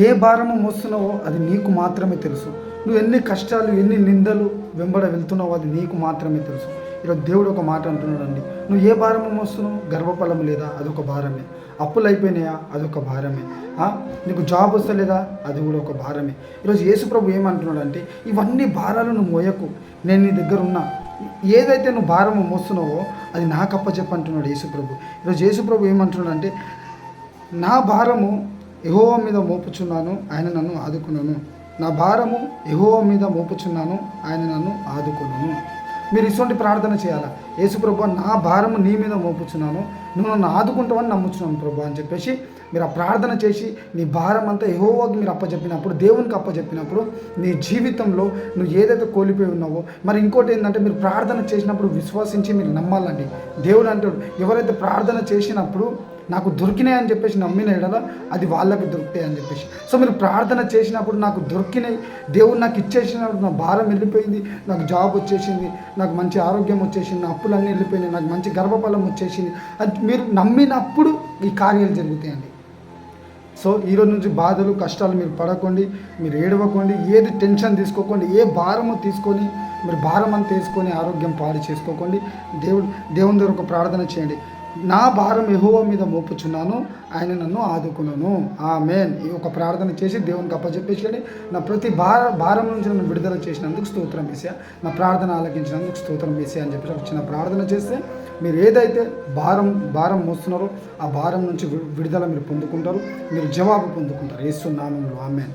ఏ భారము మోస్తున్నావో అది నీకు మాత్రమే తెలుసు. నువ్వు ఎన్ని కష్టాలు, ఎన్ని నిందలు వెంబడ వెళ్తున్నావో అది నీకు మాత్రమే తెలుసు. ఈరోజు దేవుడు ఒక మాట అంటున్నాడండి, నువ్వు ఏ భారము మోస్తున్నావు? గర్భఫలం లేదా? అదొక భారమే. అప్పులు అయిపోయినాయా? అదొక భారమే. నీకు జాబ్ వస్తలేదా? అది కూడా ఒక భారమే. ఈరోజు యేసుప్రభు ఏమంటున్నాడంటే, ఇవన్నీ భారాలు నువ్వు మోయకు, నేను నీ దగ్గర ఉన్నా. ఏదైతే నువ్వు భారము మోస్తున్నావో అది నాకు అప్పచెప్పంటున్నాడు యేసుప్రభు. ఈరోజు యేసుప్రభు ఏమంటున్నాడంటే, నా భారము యెహోవా మీద మోపుచున్నాను, ఆయన నన్ను ఆదుకున్నాను. నా భారము యెహోవా మీద మోపుచున్నాను, ఆయన నన్ను ఆదుకున్నాను. మీరు ఇటువంటి ప్రార్థన చేయాలా? యేసు ప్రభు, నా భారము నీ మీద మోపుచున్నాను, నువ్వు నన్ను ఆదుకుంటావని నమ్ముచున్నాను ప్రభు అని చెప్పేసి మీరు ఆ ప్రార్థన చేసి నీ భారం అంతా యెహోవాకి మీరు అప్పచెప్పినప్పుడు, దేవునికి అప్పచెప్పినప్పుడు నీ జీవితంలో నువ్వు ఏదైతే కోల్పోయి ఉన్నావో. మరి ఇంకోటి ఏంటంటే, మీరు ప్రార్థన చేసినప్పుడు విశ్వసించి మీరు నమ్మాలండి. దేవుడు అంటాడు, ఎవరైతే ప్రార్థన చేసినప్పుడు నాకు దొరికినాయి అని చెప్పేసి నమ్మిన ఎడల అది వాళ్ళకి దొరుకుతాయి అని చెప్పేసి. సో మీరు ప్రార్థన చేసినప్పుడు నాకు దొరికినాయి, దేవుడు నాకు ఇచ్చేసినప్పుడు నా భారం వెళ్ళిపోయింది, నాకు జాబ్ వచ్చేసింది, నాకు మంచి ఆరోగ్యం వచ్చేసింది, నా అప్పులన్నీ వెళ్ళిపోయినాయి, నాకు మంచి గర్భఫలం వచ్చేసింది, అది మీరు నమ్మినప్పుడు ఈ కార్యాలు జరుగుతాయండి. సో ఈరోజు నుంచి బాధలు, కష్టాలు మీరు పడకండి, మీరు ఏడవకండి, ఏది టెన్షన్ తీసుకోకండి, ఏ భారము తీసుకొని మీరు భారం అంతా తీసుకొని ఆరోగ్యం పాడు చేసుకోకండి. దేవుని దగ్గర ఒక ప్రార్థన చేయండి, నా భారం యెహోవా మీద మోపుచున్నాను, ఆయన నన్ను ఆదుకున్నాను. ఆమేన్. ఈ ఒక ప్రార్థన చేసి దేవునికి అప్పచెప్పేసి, నా ప్రతి భారం నుంచి నన్ను విడుదల చేసినందుకు స్తోత్రం యేసయ్యా, నా ప్రార్థన ఆలకించినందుకు స్తోత్రం యేసయ్యా అని చెప్పి ఒక చిన్న ప్రార్థన చేస్తే మీరు ఏదైతే భారం మోస్తున్నారో ఆ భారం నుంచి విడుదల మీరు పొందుకుంటారు, మీరు జవాబు పొందుకుంటారు యేసు నామములో. ఆమేన్.